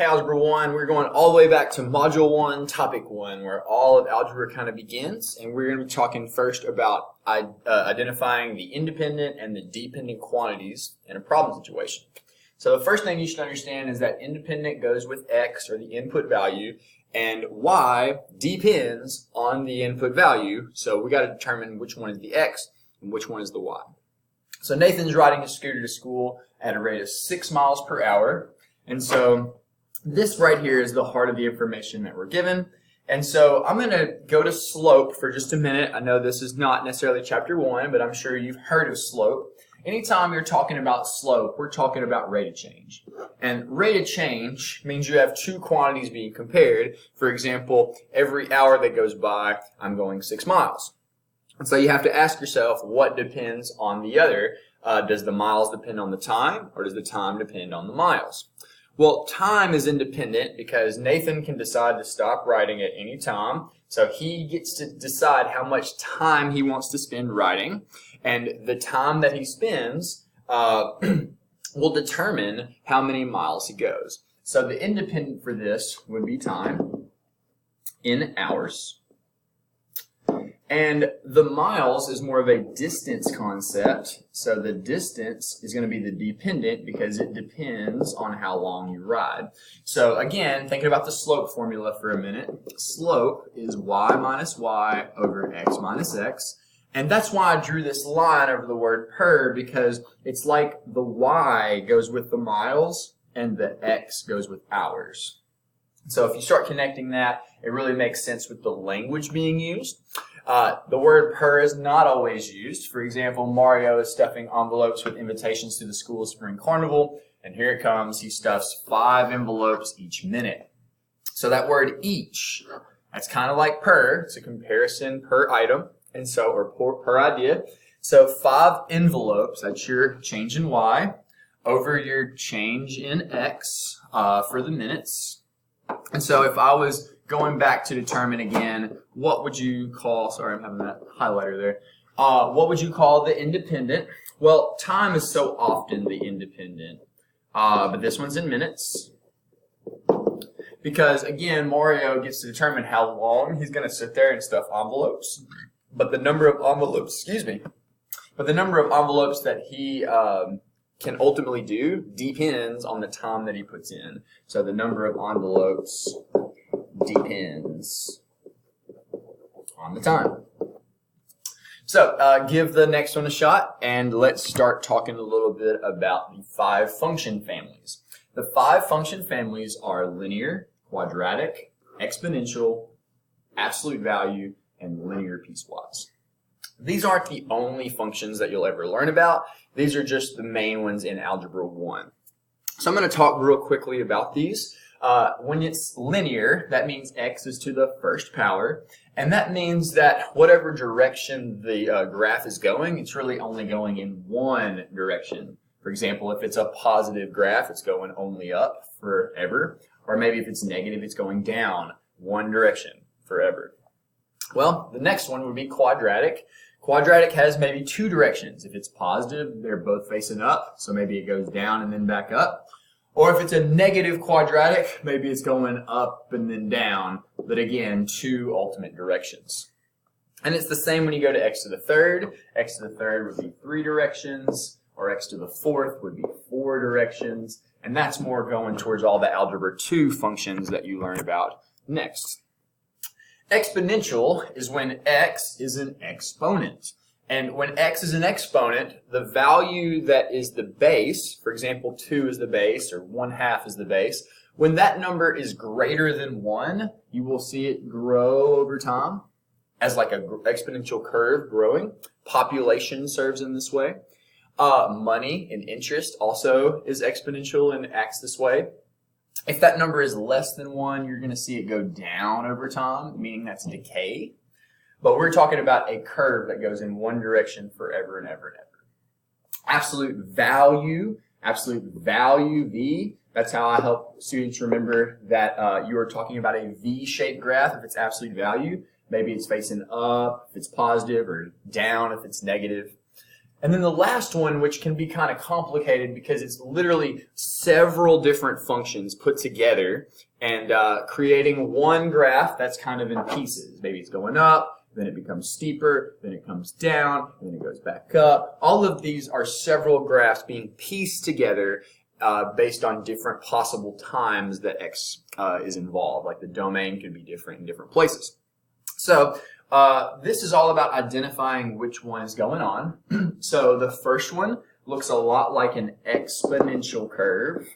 Hey, Algebra 1, we're going all the way back to Module 1, Topic 1, where all of algebra kind of begins, and we're going to be talking first about identifying the independent and the dependent quantities in a problem situation. So the first thing you should understand is that independent goes with x, or the input value, and y depends on the input value, so we got to determine which one is the x and which one is the y. So Nathan's riding his scooter to school at a rate of 6 miles per hour, and so this right here is the heart of the information that we're given. And so I'm going to go to slope for just a minute. I know this is not necessarily chapter 1, but I'm sure you've heard of slope. Anytime you're talking about slope, we're talking about rate of change. And rate of change means you have two quantities being compared. For example, every hour that goes by, I'm going 6 miles. And so you have to ask yourself, what depends on the other? Does the miles depend on the time, or does the time depend on the miles? Well, time is independent because Nathan can decide to stop writing at any time. So he gets to decide how much time he wants to spend writing. And the time that he spends will determine how many miles he goes. So the independent for this would be time in hours. And the miles is more of a distance concept. So the distance is going to be the dependent because it depends on how long you ride. So again, thinking about the slope formula for a minute. Slope is y minus y over x minus x. And that's why I drew this line over the word per, because it's like the y goes with the miles and the x goes with hours. So if you start connecting that, it really makes sense with the language being used. The word per is not always used. For example, Mario is stuffing envelopes with invitations to the school spring carnival, and here it comes. He stuffs 5 envelopes each minute. So that word each, that's kind of like per. It's a comparison per item, and so, or per idea. So 5 envelopes, that's your change in y, over your change in x for the minutes. And so if I was going back to determine again, what would you call, sorry, I'm having that highlighter there. What would you call the independent? Well, time is so often the independent, but this one's in minutes. Because again, Mario gets to determine how long he's going to sit there and stuff envelopes. But the number of envelopes, but the number of envelopes that he can ultimately do depends on the time that he puts in. So the number of envelopes depends on the time. So give the next one a shot, and let's start talking a little bit about the 5 function families. The 5 function families are linear, quadratic, exponential, absolute value, and linear piecewise. These aren't the only functions that you'll ever learn about. These are just the main ones in Algebra 1. So I'm going to talk real quickly about these. When it's linear, that means x is to the first power, and that means that whatever direction the graph is going, it's really only going in one direction. For example, if it's a positive graph, it's going only up forever, or maybe if it's negative, it's going down one direction forever. Well, the next one would be quadratic. Quadratic has maybe 2 directions. If it's positive, they're both facing up, so maybe it goes down and then back up. Or if it's a negative quadratic, maybe it's going up and then down, but again, 2 ultimate directions. And it's the same when you go to x to the third. X to the third would be 3 directions, or x to the fourth would be 4 directions, and that's more going towards all the Algebra 2 functions that you learn about next. Exponential is when x is an exponent. And when x is an exponent, the value that is the base, for example, 2 is the base, or 1/2 is the base, when that number is greater than 1, you will see it grow over time as like an exponential curve growing. Population serves in this way. Money and interest also is exponential and acts this way. If that number is less than 1, you're going to see it go down over time, meaning that's decay. But we're talking about a curve that goes in one direction forever and ever and ever. Absolute value, V, that's how I help students remember that you are talking about a V-shaped graph if it's absolute value. Maybe it's facing up if it's positive, or down if it's negative. And then the last one, which can be kind of complicated because it's literally several different functions put together and creating one graph that's kind of in pieces. Maybe it's going up, then it becomes steeper, then it comes down, then it goes back up. All of these are several graphs being pieced together based on different possible times that x is involved. Like the domain could be different in different places. So this is all about identifying which one is going on. So the first one looks a lot like an exponential curve.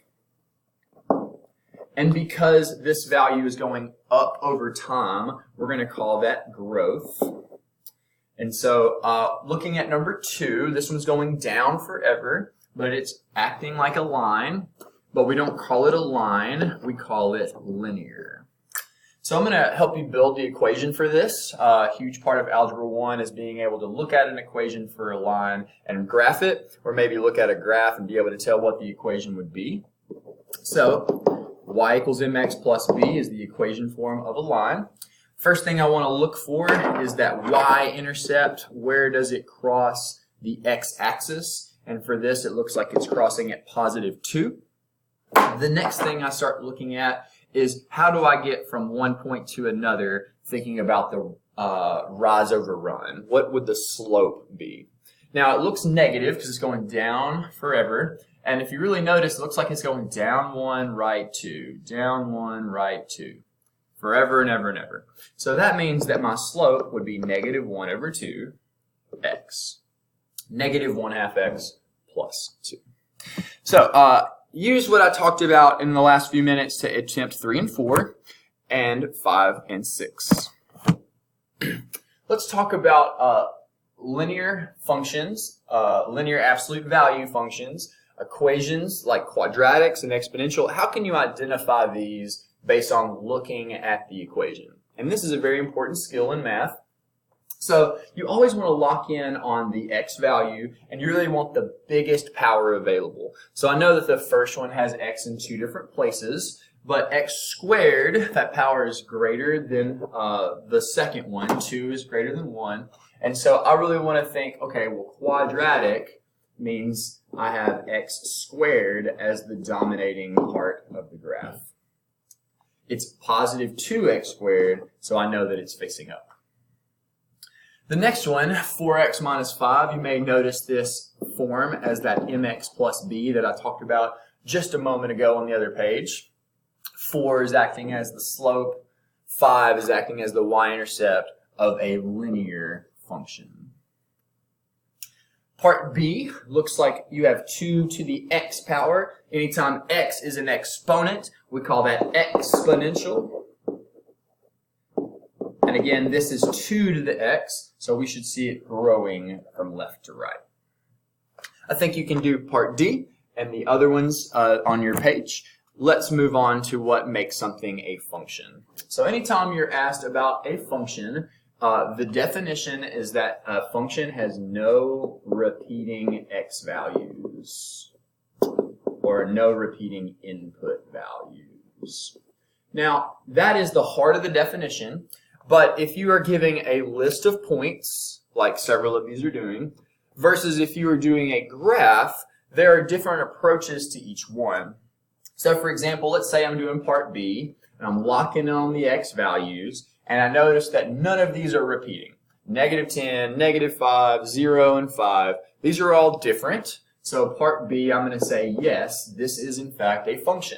And because this value is going up over time, we're going to call that growth. And so looking at number 2, this one's going down forever, but it's acting like a line. But we don't call it a line, we call it linear. So I'm going to help you build the equation for this. A huge part of Algebra 1 is being able to look at an equation for a line and graph it, or maybe look at a graph and be able to tell what the equation would be. So y equals mx plus b is the equation form of a line. First thing I want to look for is that y-intercept. Where does it cross the x-axis? And for this, it looks like it's crossing at positive 2. The next thing I start looking at is how do I get from one point to another, thinking about the rise over run. What would the slope be? Now, it looks negative because it's going down forever. And if you really notice, it looks like it's going down 1, right 2, down 1, right 2, forever and ever and ever. So that means that my slope would be negative 1 over 2 x, negative 1/2 x plus 2. So use what I talked about in the last few minutes to attempt 3 and 4 and 5 and 6. Let's talk about linear functions, linear absolute value functions, equations like quadratics and exponential. How can you identify these based on looking at the equation? And this is a very important skill in math. So you always want to lock in on the x value, and you really want the biggest power available. So I know that the first one has x in 2 different places, but x squared, that power is greater than the second one. 2 is greater than 1. And so I really want to think, okay, well, quadratic means I have x squared as the dominating part of the graph. It's positive 2x squared, so I know that it's facing up. The next one, 4x minus 5, you may notice this form as that mx plus b that I talked about just a moment ago on the other page. 4 is acting as the slope, 5 is acting as the y-intercept of a linear function. Part B looks like you have 2 to the x power. Anytime x is an exponent, we call that exponential. And again, this is 2 to the x, so we should see it growing from left to right. I think you can do part D and the other ones on your page. Let's move on to what makes something a function. So anytime you're asked about a function, the definition is that a function has no repeating x values or no repeating input values. Now, that is the heart of the definition. But if you are giving a list of points, like several of these are doing, versus if you are doing a graph, there are different approaches to each one. So for example, let's say I'm doing part B, and I'm locking on the x values, and I notice that none of these are repeating. Negative 10, negative 5, 0, and 5. These are all different. So part B, I'm going to say, yes, this is in fact a function.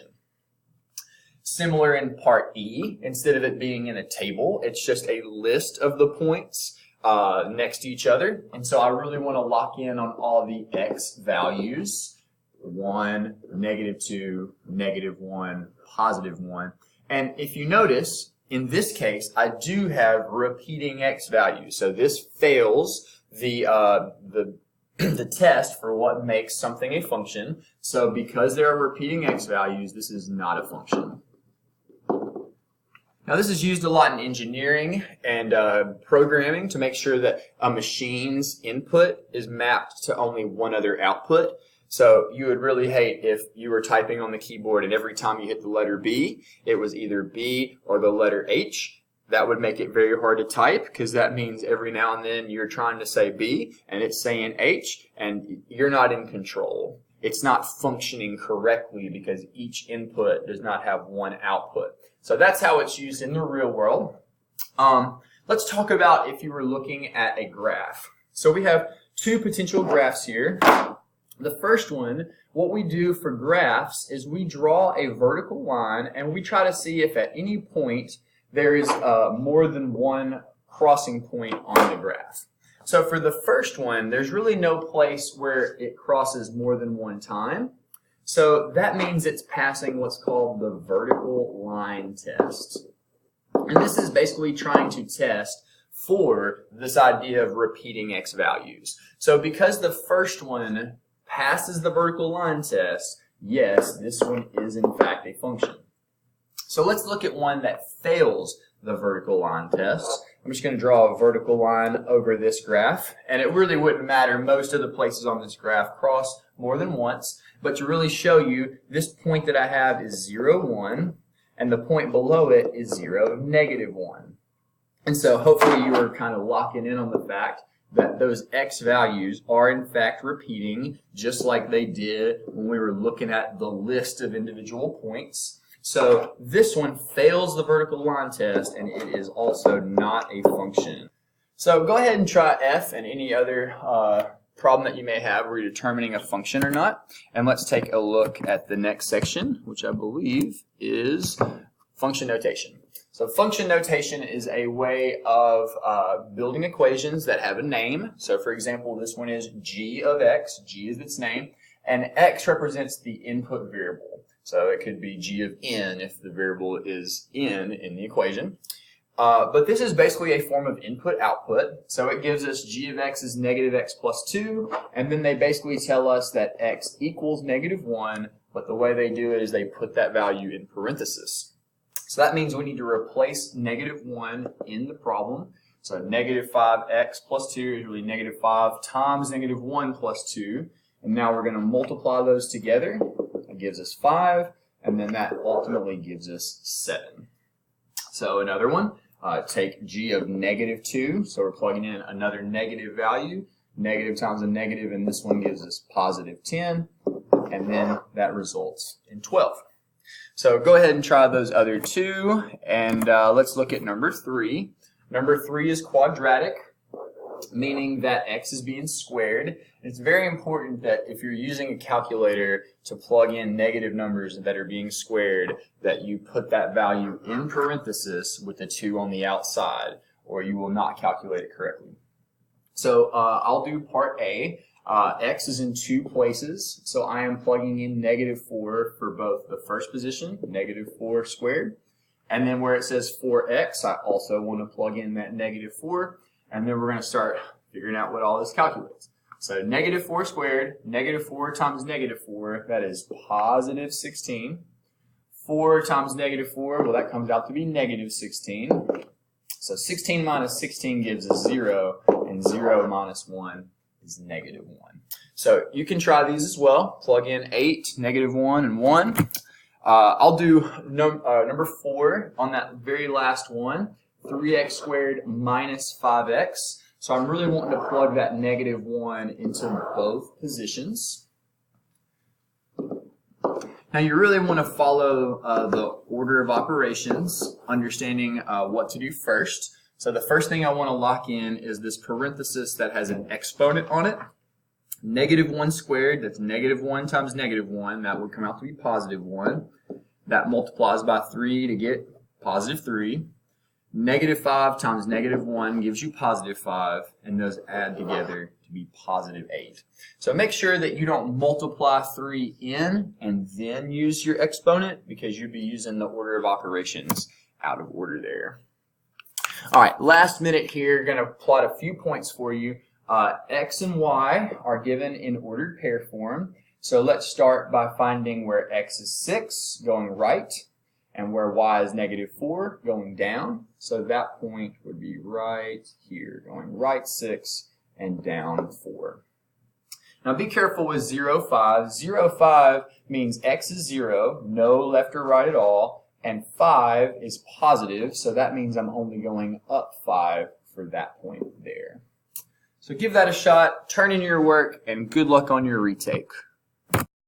Similar in part E, instead of it being in a table, it's just a list of the points next to each other. And so I really want to lock in on all the x values. 1, negative 2, negative 1, positive 1. And if you notice, in this case, I do have repeating x values. So this fails the test for what makes something a function. So because there are repeating x values, this is not a function. Now this is used a lot in engineering and programming to make sure that a machine's input is mapped to only one other output. So you would really hate if you were typing on the keyboard and every time you hit the letter B, it was either B or the letter H. That would make it very hard to type because that means every now and then you're trying to say B and it's saying H and you're not in control. It's not functioning correctly because each input does not have one output. So that's how it's used in the real world. Let's talk about if you were looking at a graph. So we have two potential graphs here. The first one, what we do for graphs is we draw a vertical line and we try to see if at any point there is more than one crossing point on the graph. So for the first one, there's really no place where it crosses more than one time. So that means it's passing what's called the vertical line test. And this is basically trying to test for this idea of repeating x values. So because the first one passes the vertical line test, yes, this one is in fact a function. So let's look at one that fails the vertical line test. I'm just going to draw a vertical line over this graph, and it really wouldn't matter. Most of the places on this graph cross more than once, but to really show you, this point that I have is 0, 1, and the point below it is 0, negative 1. And so hopefully you are kind of locking in on the fact that those x values are in fact repeating just like they did when we were looking at the list of individual points. So this one fails the vertical line test, and it is also not a function. So go ahead and try F and any other problem that you may have where you're determining a function or not. And let's take a look at the next section, which I believe is function notation. So function notation is a way of building equations that have a name. So for example, this one is g of x. G is its name. And x represents the input variable. So it could be g of n if the variable is n in the equation. But this is basically a form of input-output. So it gives us g of x is negative x plus 2. And then they basically tell us that x equals negative 1. But the way they do it is they put that value in parentheses. So that means we need to replace negative 1 in the problem. So negative 5x plus 2 is really negative 5 times negative 1 plus 2. And now we're going to multiply those together. It gives us 5, and then that ultimately gives us 7. So another one, take g of negative 2. So we're plugging in another negative value. Negative times a negative, and this one gives us positive 10. And then that results in 12. So go ahead and try those other two, and let's look at number 3. Number 3 is quadratic, meaning that x is being squared. It's very important that if you're using a calculator to plug in negative numbers that are being squared, that you put that value in parenthesis with the 2 on the outside, or you will not calculate it correctly. So I'll do part A. X is in 2 places, so I am plugging in negative 4 for both the first position, negative 4 squared, and then where it says 4x, I also want to plug in that negative 4, and then we're going to start figuring out what all this calculates. So negative 4 squared, negative 4 times negative 4, that is positive 16. 4 times negative 4, well, that comes out to be negative 16. So 16 minus 16 gives us 0, and 0 minus 1 is negative 1. So you can try these as well. Plug in 8, negative 1, and 1. I'll do number 4 on that very last one, 3x squared minus 5x. So I'm really wanting to plug that negative 1 into both positions. Now you really want to follow the order of operations, understanding what to do first. So the first thing I want to lock in is this parenthesis that has an exponent on it. Negative 1 squared, that's negative 1 times negative 1. That would come out to be positive 1. That multiplies by 3 to get positive 3. Negative 5 times negative 1 gives you positive 5, and those add together to be positive 8. So make sure that you don't multiply 3 in and then use your exponent, because you'd be using the order of operations out of order there. All right, last minute here, going to plot a few points for you. X and Y are given in ordered pair form. So let's start by finding where X is 6, going right, and where Y is negative 4, going down. So that point would be right here, going right 6 and down 4. Now be careful with 0, 5. 0, 5 means X is 0, no left or right at all, and 5 is positive, so that means I'm only going up 5 for that point there. So give that a shot, turn in your work, and good luck on your retake.